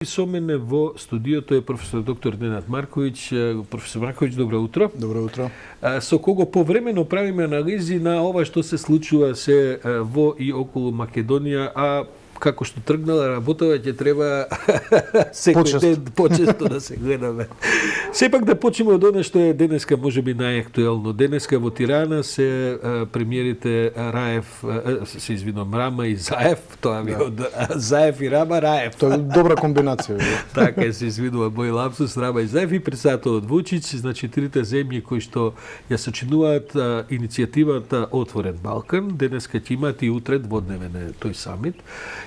Со мене во студиото е професор доктор Ненад Марковиќ. Професор Марковиќ, добро утро. Добро утро. Со кого повремено правиме анализи на ова што се случува се во и околу Македонија, а како што тргнала работава, ќе треба секој ден почесто да се гледаме. Сепак да почнеме од оно што е денеска можеби најактуелно. Денеска во Тирана се премиерите Раев, се извинувам, Рама и Заев, тоа ми од Заев и Рама, Раев. Тоа е добра комбинација. Така се извинува мој лапсус, Рама и Заев и председателот Вучиќ, значи трите земји кои што ја сочинуваат иницијативата Отворен Балкан, денеска ќе имаат и утре дводневен е тој самит.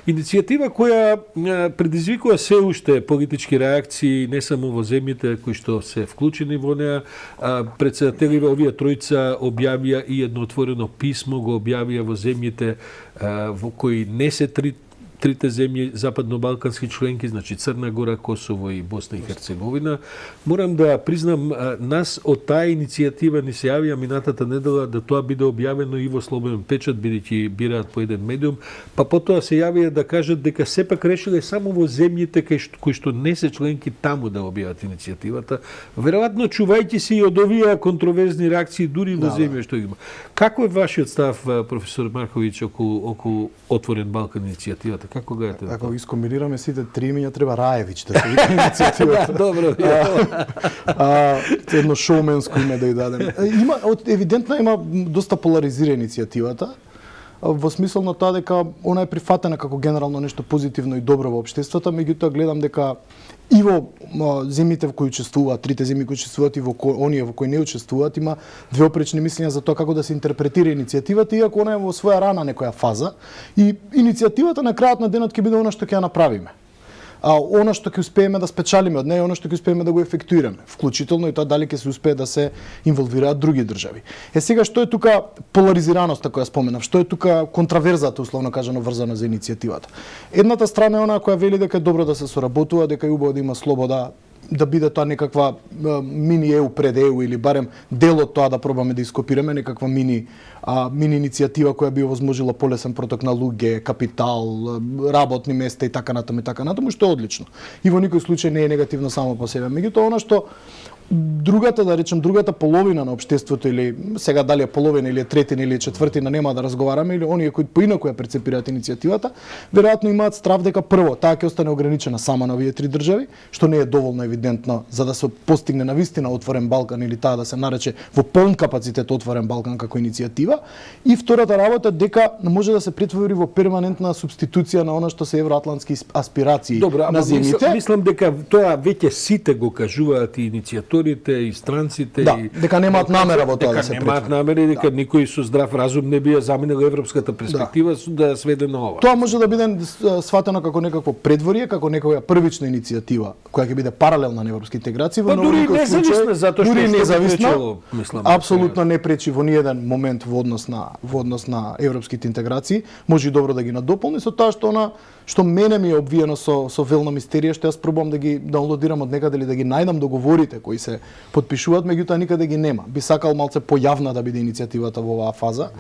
Иницијатива која предизвикува се уште политички реакции не само во земјите кои што се вклучени во неа. Председателиве овие тројца објавија и едно отворено писмо, го објавија во земјите во кои не се трите земји западно-балкански членки, значи Црна Гора, Косово и Босна и Херцеговина. Морам да признам, нас од таа иницијатива ни се јавија минатата недела да тоа биде објавено и во слободен печат, бидејќи бираат по еден медиум, па потоа се јавија да кажат дека сепак решиле само во земјите кои што не се членки таму да објават иницијативата, веројатно чувајќи се и од овие контроверзни реакции дури во земја што има. Како е вашиот став, професор Марковиќ, околу Отворен Балкан иницијативата? Како гледате? Ако искомбинираме сите три имиња, треба Раевиќ да се вика иницијативата. Добро. Едно шоуменско име да ја дадеме. Евидентно има доста поларизира иницијативата, во смисол на тоа дека она е прифатена како генерално нешто позитивно и добро во општеството, меѓутоа гледам дека и во земјите во кои учествуваат, трите земји кои учествуваат и во оние во кои не учествуваат, има две опречни мислења за тоа како да се интерпретира иницијативата, иако она е во своја рана некоја фаза. И иницијативата на крајот на денот ќе биде она што ќе ја направиме. Она што ќе успееме да спечалиме од неја, она што ќе успееме да го ефектуираме, вклучително и тоа дали ќе се успее да се инволвираат други држави. Сега што е тука поларизираноста која споменав, што е тука контраверзата условно кажано врзана за иницијативата. Едната страна е она која вели дека е добро да се соработува, дека е убаво да има слобода, да биде тоа некаква мини ЕУ пред ЕУ или барем дел од тоа да пробаме да ископираме, некаква мини иницијатива која би овозможила полесен проток на луѓе, капитал, работни места и така натаму, што е одлично. И во никој случај не е негативно само по себе. Меѓутоа она што другата половина на општеството, или сега дали е половина или е третина или е четвртина, нема да разговараме, или оние кои поинаку ја перцепираат иницијативата, веројатно имаат страв дека прво таа ќе остане ограничена само на овие три држави, што не е доволно евидентно за да се постигне навистина Отворен Балкан или таа да се нарече во полн капацитет Отворен Балкан како иницијатива. И втората работа дека може да се претвори во перманентна субституција на она што се евроатлантски аспирации на земјите. Мислам дека тоа веќе сите го кажуваат и иницијаторите и странците, да, дека немаат намера во тоа да се претвори. Дека немаат намера и дека никој со здрав разум не би ја заменил европската перспектива да ја сведе на ова. Тоа може да биде сватено како некакво предворие, како некоја првична иницијатива која ќе биде паралелна на европски интеграции, во дури независна, затоа што независна, мислам. Апсолутно не пречи во ниеден момент во однос на европските интеграции, може и добро да ги надополни со тоа што мене ми е обвиено со велна мистерија, што јас пробувам да ги даунлодирам од некаде или да ги најдам договорите кои се потпишуваат, меѓутоа никаде ги нема. Би сакал малце појавна да биде иницијативата во оваа фаза.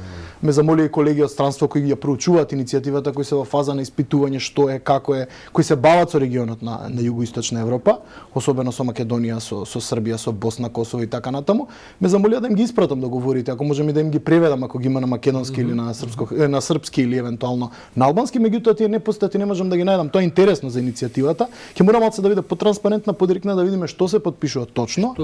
Ме замоли и колеги од странство кои ја проучуваат иницијативата, кои се во фаза на испитување што е, како е, кои се бават со регионот на југоисточна Европа, особено со Македонија, со Србија, со Босна, Косово и така натаму. Ме замолија да им ги испратам договорите, ако можам и да им ги преведам ако ги има на македонски или на српски или евентуално на албански, меѓутоа тие непостати не можам да ги најдам. Тоа е интересно за иницијативата. Ќе мора малце да биде потранспарентна, подиректна, да видиме што се потпишува точно.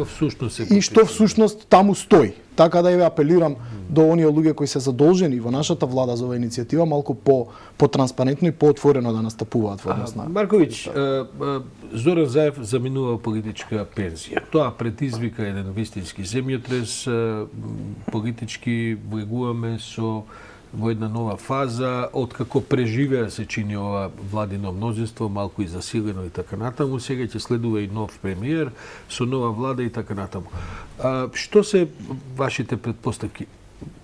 И што всушност таму стои. Така да ја апелирам до оние луѓе кои се задолжени во нашата влада за оваа иницијатива малку по-транспарентно и поотворено да настапуваат во однос на. Марковиќ, Зоран Заев заминува политичка пензија. Тоа предизвика еден вистински земјотрес, политички влегуваме во една нова фаза, откако преживеа се чини ова владино мнозинство, малку и засилено и така натаму, сега ќе следува и нов премиер со нова влада и така натаму. Што се вашите предпоставки?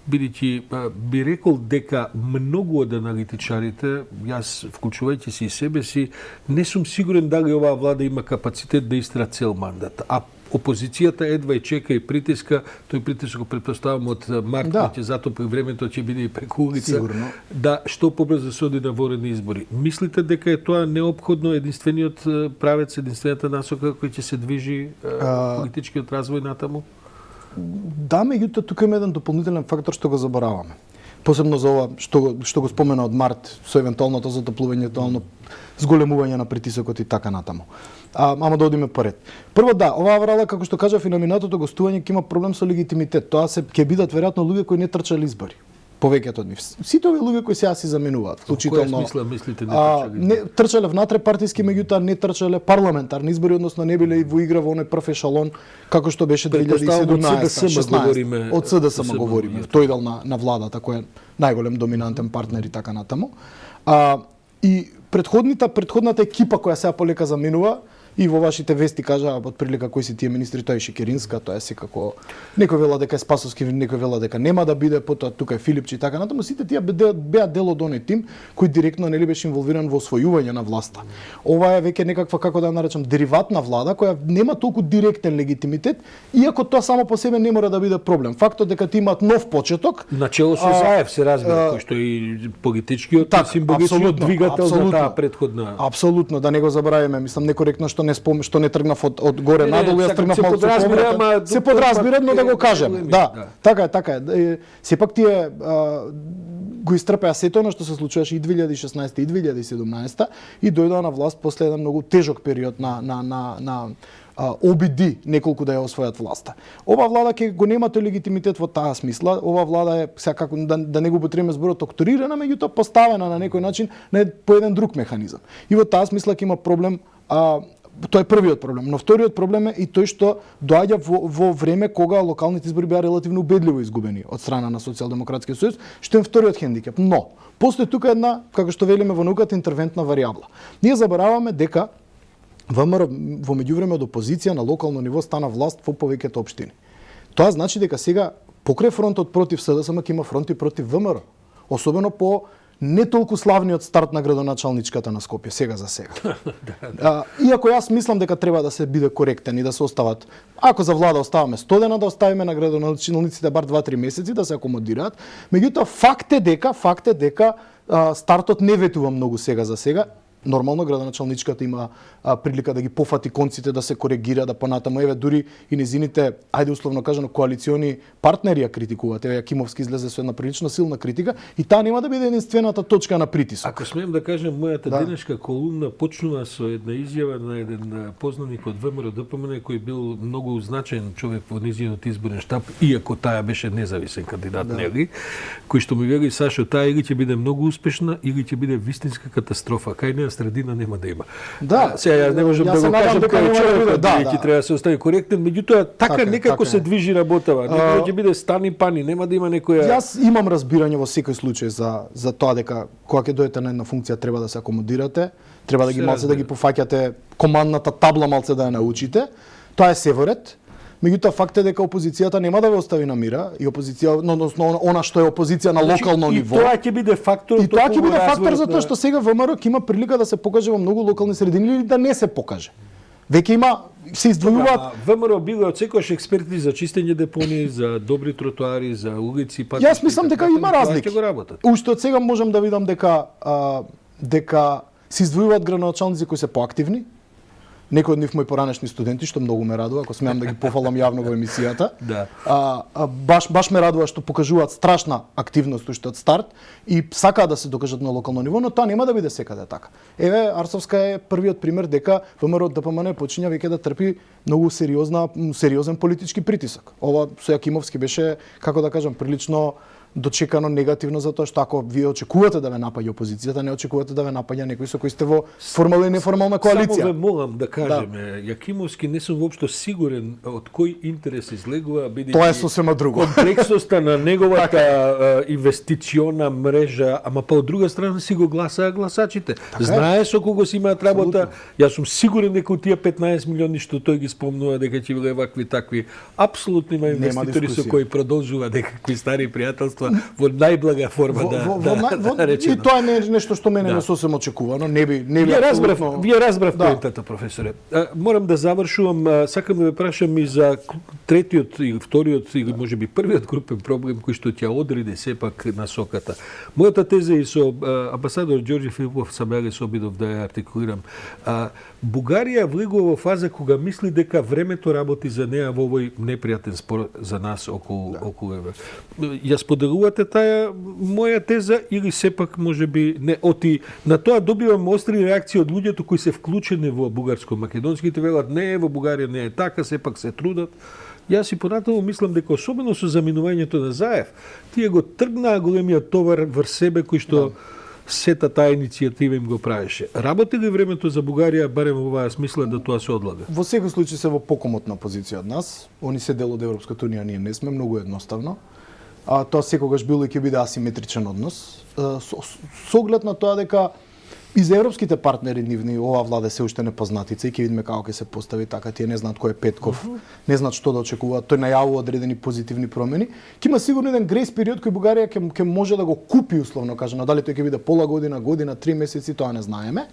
Бидејќи би рекол дека многу од аналитичарите, јас вклучувајќи се и себе си, не сум сигурен дали оваа влада има капацитет да истра цел мандат. А опозицијата едва и чека и притиска, тој притисок го претпоставам од март, Да. ќе затопи времето, ќе биде и преку улица, Сигурно. да што побрзо се оди на воредни избори. Мислите дека е тоа неопходно, единствениот правец, единствената насока кој ќе се движи политичкиот развој натаму? Да, меѓутоа тука има еден дополнителен фактор што го забораваме. Посебно за ова што го спомена од март со евентуалното затоплување, евентуално зголемување на притисокот и така натаму. Ама да одиме поред. Прво да, оваа врала како што кажав и на минатото гостување ќе има проблем со легитимитет. Тоа ќе бидат веројатно луѓе кои не трчале избори. Повеќето од нив. Сите овие луѓе кои сега си заменуваат, вклучително мислите не трчале внатре партиски, меѓутоа не трчале парламентарни избори, односно не биле и во игра во оној прв ешалон како што беше 2017-16. Од СДСМ говориме, тој дел на владата кој е најголем доминантен партнер и така натаму. И претходната екипа која сега полека заменува, и во вашите вести кажа од прилика кои се тие министри, тоа е Шекеринска, тоа е секако некој вела дека е Спасовски, некој вела дека нема да биде, потоа тука е Филипчи и така натаму, сите тие беа дел од оној тим кој директно нели беше инволвиран во освојување на власта. Ова е веќе некаква, како да наречам, дериватна влада која нема толку директен легитимитет, иако тоа само по себе не мора да биде проблем. Фактот дека ти имаат нов почеток, начело со Заев се разбира, кој што и политичкиот и символичниот двигател за таа претходна. Апсолутно, да не го забравиме, мислам некоректно што не тргнав од горе надолу, јас тргнав малку со се подразбира, но да го кажем. Да, така е. Сепак тие го истрпеа сето она што се случуваше и 2016 и 2017 и дојдоа на власт после еден многу тежок период на обиди неколку да ја освојат власта. Ова влада ќе го нема тој легитимитет во таа смисла. Ова влада е секако да не го употребиме зборот окторирана, меѓутоа поставена на некој начин по еден друг механизам. И во таа смисла ќе има проблем. Тоа е првиот проблем, но вториот проблем е и тој што доаѓа во време кога локалните избори беа релативно убедливо изгубени од страна на Социјалдемократскиот сојуз, што е вториот хендикеп. Но постои тука една, како што велиме во науката, интервентна варијабла. Ние забораваме дека ВМРО во меѓувреме од опозиција на локално ниво стана власт во повеќето општини. Тоа значи дека сега покрај фронтот против СДСМ ќе има фронт и против ВМРО, особено по не толку славниот старт на градоначалничката на Скопје, сега за сега. Иако јас мислам дека треба да се биде коректен и да се остават, ако за влада оставаме 100 дена, да оставиме на градоначалниците бар 2-3 месеци да се акомодираат. Меѓутоа факт е дека стартот не ветува многу сега за сега. Нормално градоначалничката има прилика да ги пофати конците, да се коригира, да понатаму, еве дури и незините, ајде условно кажано, коалициони партнери ја критикуваат. Еве Јакимовски излезе со една прилично силна критика и таа нема да биде единствената точка на притисок. Ако смеем да кажем, мојата денешка колумна почнува со една изјава на еден познаник од ВМРО ДПМН кој бил многу значаен човек во низиниот изборен штаб, иако таа беше независен кандидат, нели, кој што ми вели: Сашо, таа или ќе биде многу успешна, или ќе биде вистинска катастрофа. Кај неа средина нема да има. Да, сега јас не можам да го кажам како човек, ќе треба да се остави коректен, меѓутоа така некако се движи работава. Некој ќе биде стани пани, нема да има некоја. Јас имам разбирање во секој случај за тоа дека кога ќе дојдете на една функција треба да се акомодирате, треба да ги малце да ги пофаќате командната табла, малце да ја научите. Тоа е се во ред. Меѓутоа факт е дека опозицијата нема да ве остави на мира и опозиција, односно она што е опозиција на локално ниво. И тоа ќе биде фактор. И тоа ќе биде фактор затоа што сега ВМРО ќе има прилика да се покаже во многу локални средини или да не се покаже. Веќе има се издвојуваат. ВМРО било од секојаш експерти за чистење депонии, за добри тротоари, за улици, патишта. Јас мислам дека има разлики. Уште од сега можам да видам дека се издвојуваат градоначалници кои се поактивни. Некои од нив мои поранешни студенти, што многу ме радува, ако смеам да ги пофалам јавно во емисијата. Да. Баш ме радува што покажуваат страшна активност уште од старт и сакаат да се докажат на локално ниво, но тоа нема да биде секаде така. Еве Арсовска е првиот пример дека ВМРО ДПМН почиња веќе да трпи многу сериозен политички притисок. Ова со Јакимовски беше, како да кажам, прилично дочекано негативно затоа што ако вие очекувате да ве напаѓа опозицијата, не очекувате да ве напаѓа некој со кој сте во формална и неформална коалиција. Само ве молам да кажеме, Јакимовски не сум воопшто сигурен од кој интерес излегува, бидејќи тоа е сосема друго. Комплексноста на неговата инвестициона мрежа, ама па од друга страна си го гласаа гласачите. Знае со кого си имаат работа. Јас сум сигурен дека од тие 15 милиони што тој ги спомнува дека ќе биле вакви такви, апсолутно има инвеститори со кои продолжува некакви стари пријателства тоа во најблага форма да речеме. И тоа е нешто што мене не сосем очекувано, не би Вие разбрав поентата, професоре. Морам да завршувам, сакам да ве прашам и за третиот и вториот или можеби првиот групен проблем кој што ќе одреди сепак насоката. Мојата теза и со амбасадор Ѓорѓе Филипов Сабеле се обидов да ја артикулирам. Бугарија влегува во фаза кога мисли дека времето работи за неа во овој непријатен спор за нас околу евро. Ја споделувате таа моја теза или сепак можеби не оти на тоа добивам остри реакции од луѓето кои се вклучени во бугарско-македонските, велат не, во Бугарија не е така, сепак се трудат. Јас и понатаму мислам дека особено со заминувањето на Заев, тие го тргнаа големиот товар врз себе кој што сета таа иницијатива им го правеше. Работи ли времето за Бугарија, барем во оваа смисла, да тоа се одлага? Во секој случај се во покомотна позиција од нас. Они се дел од Европската унија, ние не сме, многу едноставно. Тоа секогаш било и ќе биде асиметричен однос. Со оглед на тоа дека и за европските партнери нивни оваа влада се уште непознатица и ќе видиме како ќе се постави така, тие не знаат кој е Петков, не знаат што да очекуваат, тој најавува одредени позитивни промени. Ќе има сигурно еден грейс период кој Бугарија ќе може да го купи условно кажано, дали тој ќе биде пола година, 3 месеци, тоа не знаеме.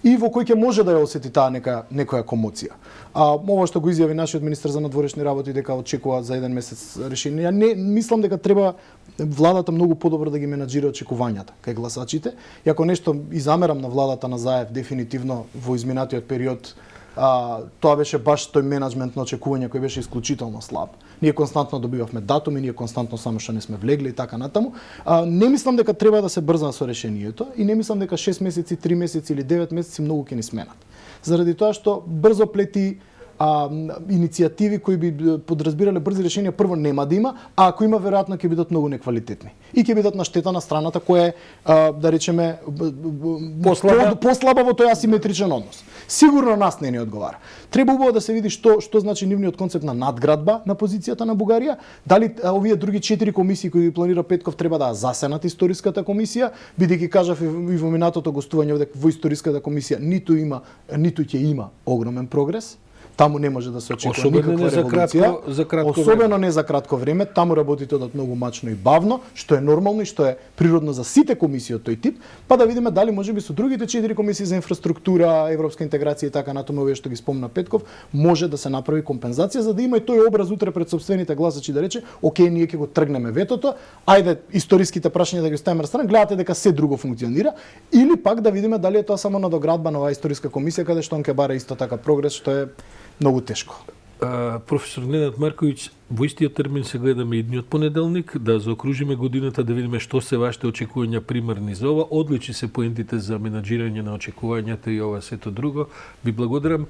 И во кој ќе може да ја осети таа некоја комоција. Ова што го изјави нашиот министер за надворешни работи дека очекува за еден месец решение, не мислам дека треба владата многу подобро да ги менаџира очекувањата кај гласачите. И ако нешто изамерам на владата на Заев дефинитивно во изминатиот период, тоа беше баш тој менаџмент на очекување кој беше исклучително слаб. Ние константно добивавме датуми, ние константно само што не сме влегли и така натаму. Не мислам дека треба да се брза со решението и не мислам дека 6 месеци, 3 месеци или 9 месеци многу ќе ни сменат. Заради тоа што брзо плети иницијативи кои би подразбирале брзи решенија прво нема да има, а ако има веројатно ќе бидат многу неквалитетни. И ќе бидат на штета на страната која е да речеме послаба во тој асиметричен однос. Сигурно нас не ни одговара. Треба убаво да се види што значи нивниот концепт на надградба на позицијата на Бугарија, дали овие други 4 комисии кои планира Петков треба да засенат историската комисија, бидејќи кажав и во минатото гостување дека во историската комисија ниту ќе има огромен прогрес. Таму не може да се очекува никаква револуција, особено не за кратко време. Таму работите одат многу мачно и бавно, што е нормално и што е природно за сите комисии од тој тип, па да видиме дали можеби со другите 4 комисии за инфраструктура, европска интеграција и така натаму, овие што ги спомна Петков, може да се направи компензација за да има и тој образ утре пред сопствените гласачи да рече, окей, ние ќе го тргнеме ветото, ајде историските прашања да ги оставиме на страна, гледате дека се друго функционира, или пак да видиме дали е тоа само надоградба на оваа историска комисија каде што он ќе бара исто така прогрес, што е многу тешко. Професор Ненад Марковиќ, во истиот термин се гледаме идниот понеделник, да заокружиме годината, да видиме што се вашите очекувања примерни за ова. Одлични се поентите за менаџирање на очекувањата и ова сето друго. Ви благодарам.